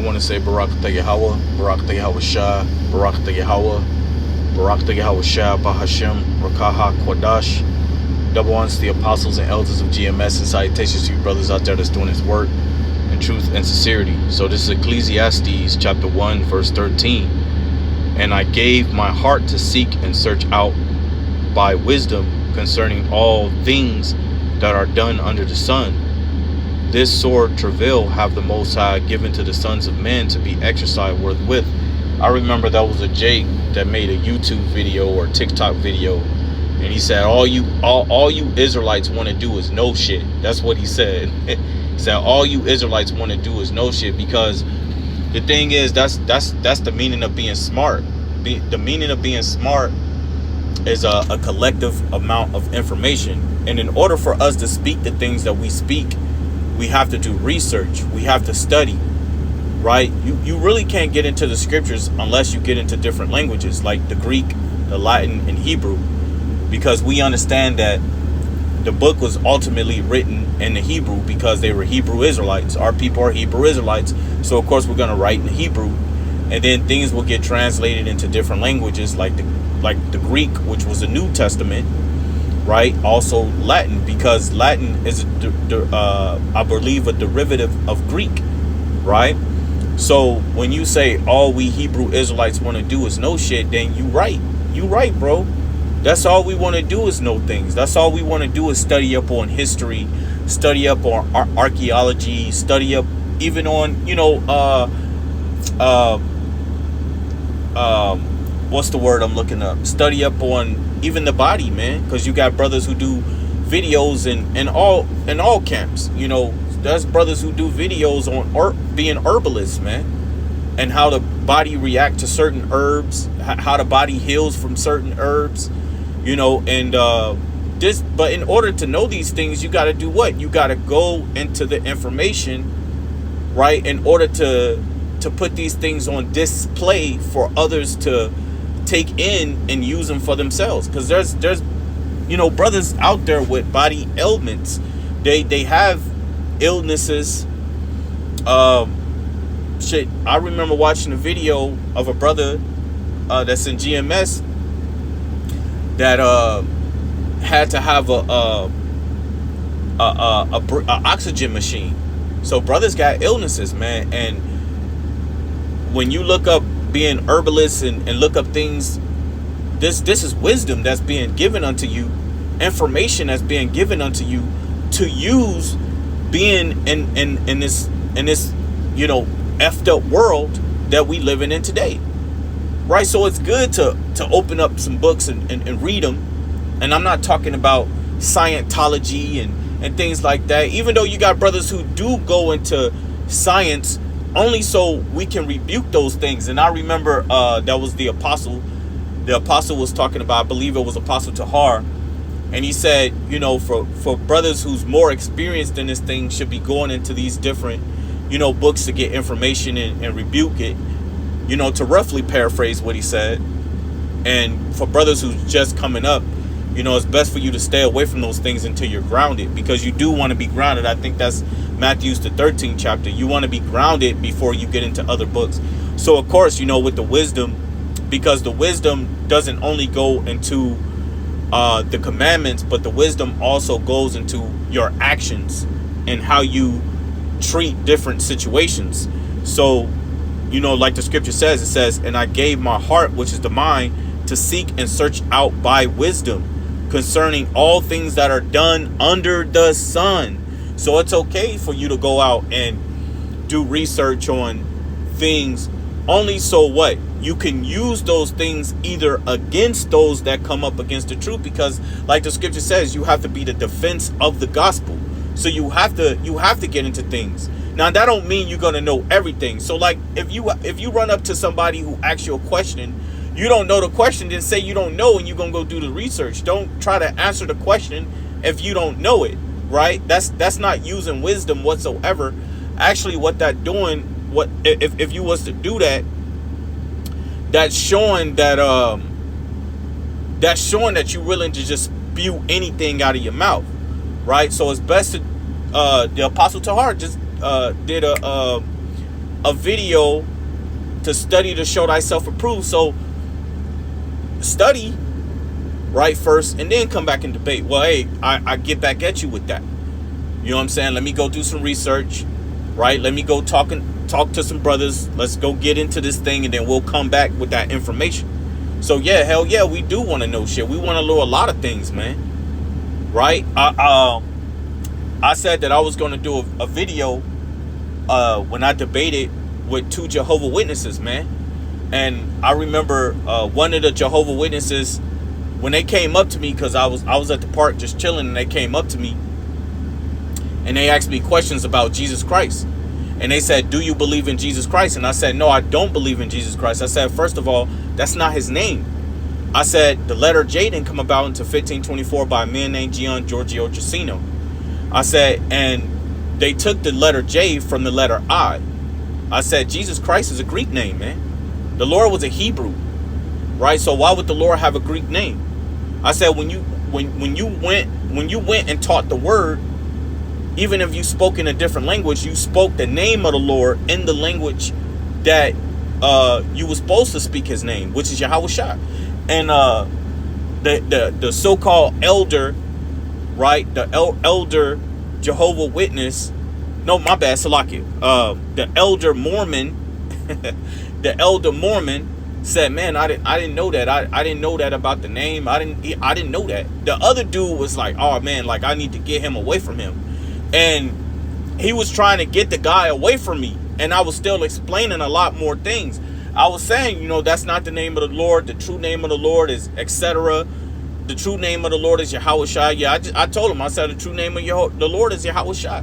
want to say Barak Yahweh, Barak Yahweh Shah, Barak Yahweh, Barak Yahweh Shah, Bahashem, Rakaha Kwadash. Double ones to the apostles and elders of GMS, and salutations to you brothers out there that's doing his work in truth and sincerity. So this is Ecclesiastes chapter 1 verse 13. And I gave my heart to seek and search out by wisdom concerning all things that are done under the sun. This sore travail have the Most High given to the sons of men to be exercised with. I remember that was a Jake that made a YouTube video or TikTok video, and he said all you Israelites want to do is know shit. That's what he said. He said all you Israelites want to do is know shit, because the thing is that's the meaning of being smart. The meaning of being smart is a collective amount of information, and in order for us to speak the things that we speak, we have to do research. We have to study, right? You really can't get into the scriptures unless you get into different languages like the Greek, the Latin, and Hebrew, because we understand that the book was ultimately written in the Hebrew because they were Hebrew Israelites. Our people are Hebrew Israelites, so of course we're going to write in Hebrew, and then things will get translated into different languages like the Greek, which was the New Testament, right? Also Latin, because Latin is I believe a derivative of Greek, right? So when you say all we Hebrew Israelites want to do is know shit, then you right, bro. That's all we want to do is know things. That's all we want to do is study up on history, study up on archaeology, study up even on what's the word I'm looking up? Study up on even the body, man, because you got brothers who do videos in all camps. There's brothers who do videos on being herbalists, man, and how the body react to certain herbs, how the body heals from certain herbs, but in order to know these things, you got to do what? You got to go into the information, right, in order to put these things on display for others to take in and use them for themselves. Because there's brothers out there with body ailments. They have illnesses. I remember watching a video of a brother that's in GMS that had to have a oxygen machine. So brothers got illnesses, man. And when you look up being herbalists and look up things, this is wisdom that's being given unto you, information that's being given unto you to use being in this effed up world that we living in today, right? So it's good to open up some books and read them. And I'm not talking about Scientology and things like that, even though you got brothers who do go into science only so we can rebuke those things. And I remember that was the apostle was talking about, I believe it was Apostle Tahar, and he said, for brothers who's more experienced in this thing should be going into these different books to get information and rebuke it, to roughly paraphrase what he said. And for brothers who's just coming up, it's best for you to stay away from those things until you're grounded, because you do want to be grounded. I think that's Matthew's the 13th chapter. You want to be grounded before you get into other books. So of course, with the wisdom, because the wisdom doesn't only go into the commandments, but the wisdom also goes into your actions and how you treat different situations. So, like the scripture says, it says, and I gave my heart, which is the mind, to seek and search out by wisdom concerning all things that are done under the sun. So it's okay for you to go out and do research on things only so what? You can use those things either against those that come up against the truth, because like the scripture says, you have to be the defense of the gospel. So you have to get into things. Now that don't mean you're going to know everything. So like if you run up to somebody who asks you a question, you don't know the question, then say you don't know and you're going to go do the research. Don't try to answer the question if you don't know it, right? That's not using wisdom whatsoever. Actually, what that doing, what if you was to do that, that's showing that you're willing to just spew anything out of your mouth, right? So it's best to the Apostle Tahar just did a video to study to show thyself approved. So study, right, first, and then come back and debate. Well, hey, I get back at you with that. You know what I'm saying? Let me go do some research, right? Let me go talk to some brothers. Let's go get into this thing, and then we'll come back with that information. So yeah, hell yeah, we do want to know shit. We want to know a lot of things, man. Right? I said that I was going to do a video when I debated with 2 Jehovah Witnesses, man. And I remember one of the Jehovah Witnesses, when they came up to me, because I was at the park just chilling, and they came up to me and they asked me questions about Jesus Christ. And they said, do you believe in Jesus Christ? And I said, no, I don't believe in Jesus Christ. I said, first of all, that's not his name. I said, the letter J didn't come about until 1524 by a man named Gian Giorgio Giussino. I said, and they took the letter J from the letter I. I said, Jesus Christ is a Greek name, man. The Lord was a Hebrew, right? So why would the Lord have a Greek name? I said, when you went and taught the word, even if you spoke in a different language, you spoke the name of the Lord in the language that you were supposed to speak his name, which is Yahweh Shai. And the so-called elder, right? The elder Jehovah Witness. No, my bad, Salakia. The elder Mormon, the elder Mormon said, "Man, I didn't know that. I didn't know that about the name. I didn't know that." The other dude was like, "Oh man, like I need to get him away from him," and he was trying to get the guy away from me, and I was still explaining a lot more things. I was saying, you know, that's not the name of the Lord. The true name of the Lord is etc. The true name of the Lord is Yahweh Shai. Yeah, I told him. I said the true name of the Lord is Yahweh Shai.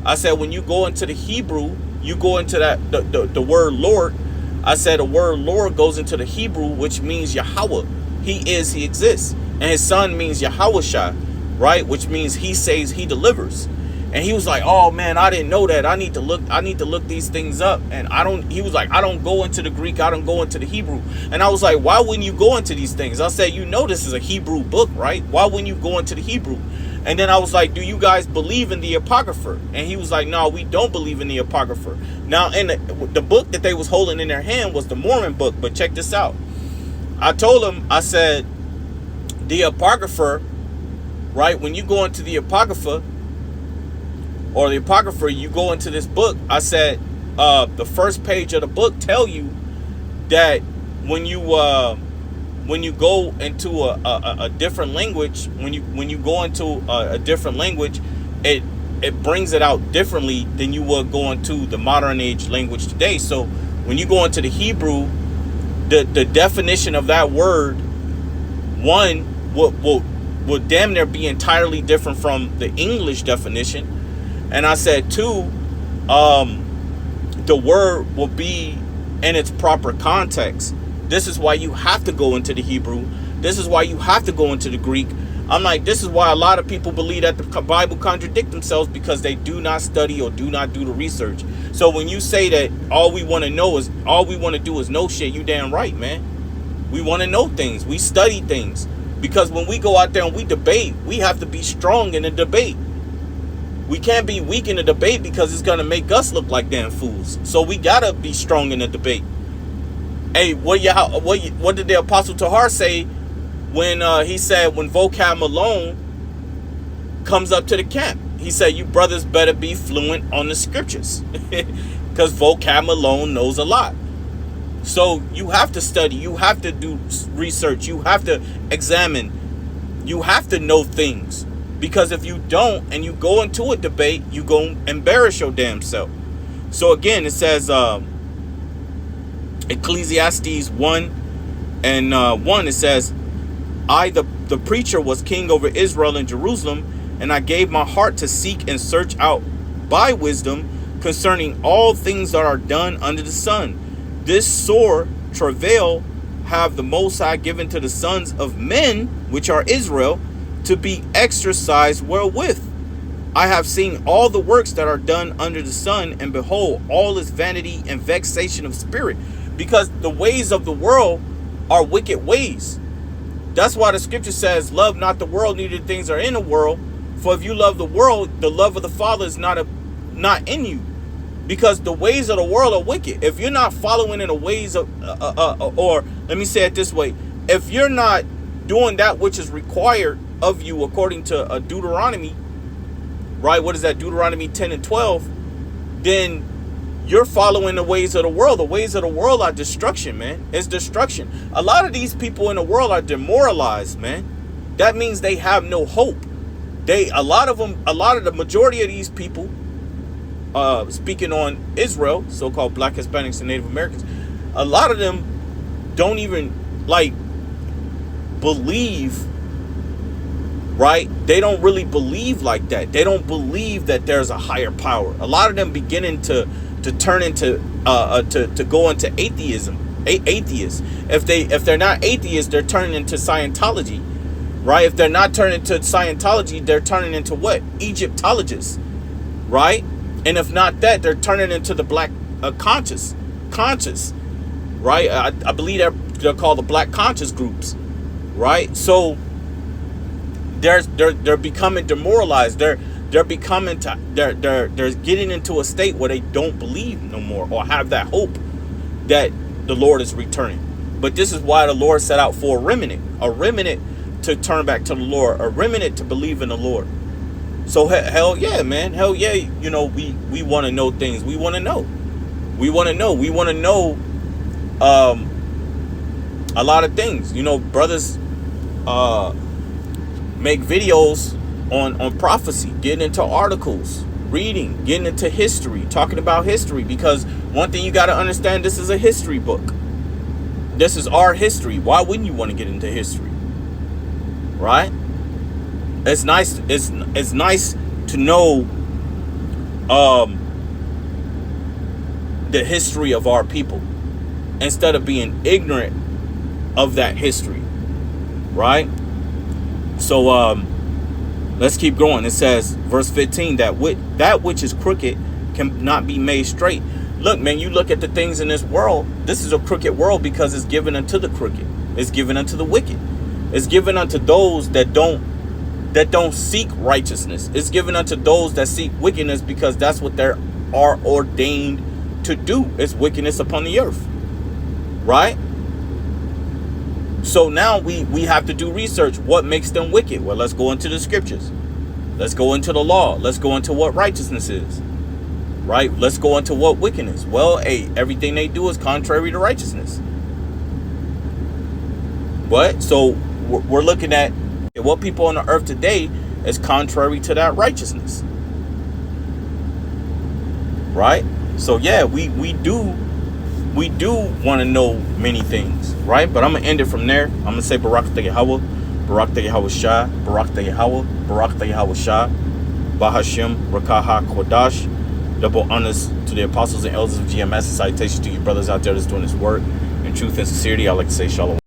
I said when you go into the Hebrew, you go into that the word Lord. I said the word Lord goes into the Hebrew, which means Yahweh. He is, he exists. And his son means Yahweh Shai, right? Which means he saves, he delivers. And he was like, "Oh man, I didn't know that. I need to look these things up." And he was like, "I don't go into the Greek, I don't go into the Hebrew." And I was like, "Why wouldn't you go into these things?" I said, "You know this is a Hebrew book, right? Why wouldn't you go into the Hebrew?" And then I was like, "Do you guys believe in the Apocrypha?" And he was like, "No, we don't believe in the Apocrypha." Now, in the book that they was holding in their hand was the Mormon book. But check this out. I told him, I said, the Apocrypha, right? When you go into the Apocrypha, or the Apocrypha, you go into this book. I said, the first page of the book tell you that when you go into a different language, when you go into a different language, it brings it out differently than you would go into the modern age language today. So when you go into the Hebrew, the definition of that word, one will damn near be entirely different from the English definition. And I said, two, the word will be in its proper context. This is why you have to go into the Hebrew. This is why you have to go into the Greek. I'm like, this is why a lot of people believe that the Bible contradict themselves, because they do not study or do not do the research. So when you say that all we want to do is know shit, you damn right, man. We want to know things. We study things. Because when we go out there and we debate, we have to be strong in the debate. We can't be weak in the debate, because it's going to make us look like damn fools. So we got to be strong in the debate. Hey, what did the Apostle Tahar say when he said when Vocab Malone comes up to the camp? He said, "You brothers better be fluent on the scriptures," because Vocab Malone knows a lot. So you have to study. You have to do research. You have to examine. You have to know things. Because if you don't, and you go into a debate, you go embarrass your damn self. So again, it says, Ecclesiastes 1:1, it says, "I, the preacher, was king over Israel and Jerusalem, and I gave my heart to seek and search out by wisdom concerning all things that are done under the sun. This sore travail have the Most High given to the sons of men, which are Israel, to be exercised wherewith. I have seen all the works that are done under the sun, and behold, all is vanity and vexation of spirit." Because the ways of the world are wicked ways. That's why the scripture says, "Love not the world, neither the things are in the world. For if you love the world, the love of the Father is not in you." Because the ways of the world are wicked. If you're not following in the ways of, or let me say it this way, if you're not doing that which is required of you according to Deuteronomy, right? What is that? Deuteronomy 10 and 12. Then you're following the ways of the world. The ways of the world are destruction, man. It's destruction. A lot of these people in the world are demoralized, man. That means they have no hope. A lot of the majority of these people, speaking on Israel, so-called Black Hispanics and Native Americans, a lot of them don't even believe, right? They don't really believe like that. They don't believe that there's a higher power. A lot of them beginning to turn into to go into atheism. Atheists. If they're not atheists, they're turning into Scientology, right? If they're not turning into Scientology, they're turning into what? Egyptologists, right? And if not that, they're turning into the black conscious, right? I believe they're called the black conscious groups, right? So they're becoming demoralized. They're getting into a state where they don't believe no more or have that hope that the Lord is returning. But this is why the Lord set out for a remnant to turn back to the Lord, a remnant to believe in the Lord. So hell yeah, man. Hell yeah, we want to know things. We want to know. We want to know a lot of things. Brothers make videos on prophecy, getting into articles, reading, getting into history, talking about history. Because one thing you got to understand, this is a history book. This is our history. Why wouldn't you want to get into history? Right? It's nice. It's nice to know the history of our people instead of being ignorant of that history, right? So let's keep going. It says, verse 15, that which is crooked cannot be made straight. Look, man, you look at the things in this world. This is a crooked world because it's given unto the crooked. It's given unto the wicked. It's given unto those that don't seek righteousness. It's given unto those that seek wickedness, because that's what they are ordained to do. It's wickedness upon the earth, right? So now we have to do research. What makes them wicked? Well, let's go into the scriptures. Let's go into the law. Let's go into what righteousness is, right? Let's go into what wickedness. Well, everything they do is contrary to righteousness. What? So we're looking at what people on the earth today is contrary to that righteousness, right? So yeah, we do want to know many things, right? But I'm gonna end it from there. I'm gonna say Barak Yahweh, Barak Yahweh Shah, Barak Yahweh, Barak Yahweh Shah, Bahashim Rakaha Kodash. Double honors to the apostles and elders of GMS, and salutations to you brothers out there that's doing this work in truth and sincerity. I like to say shalom.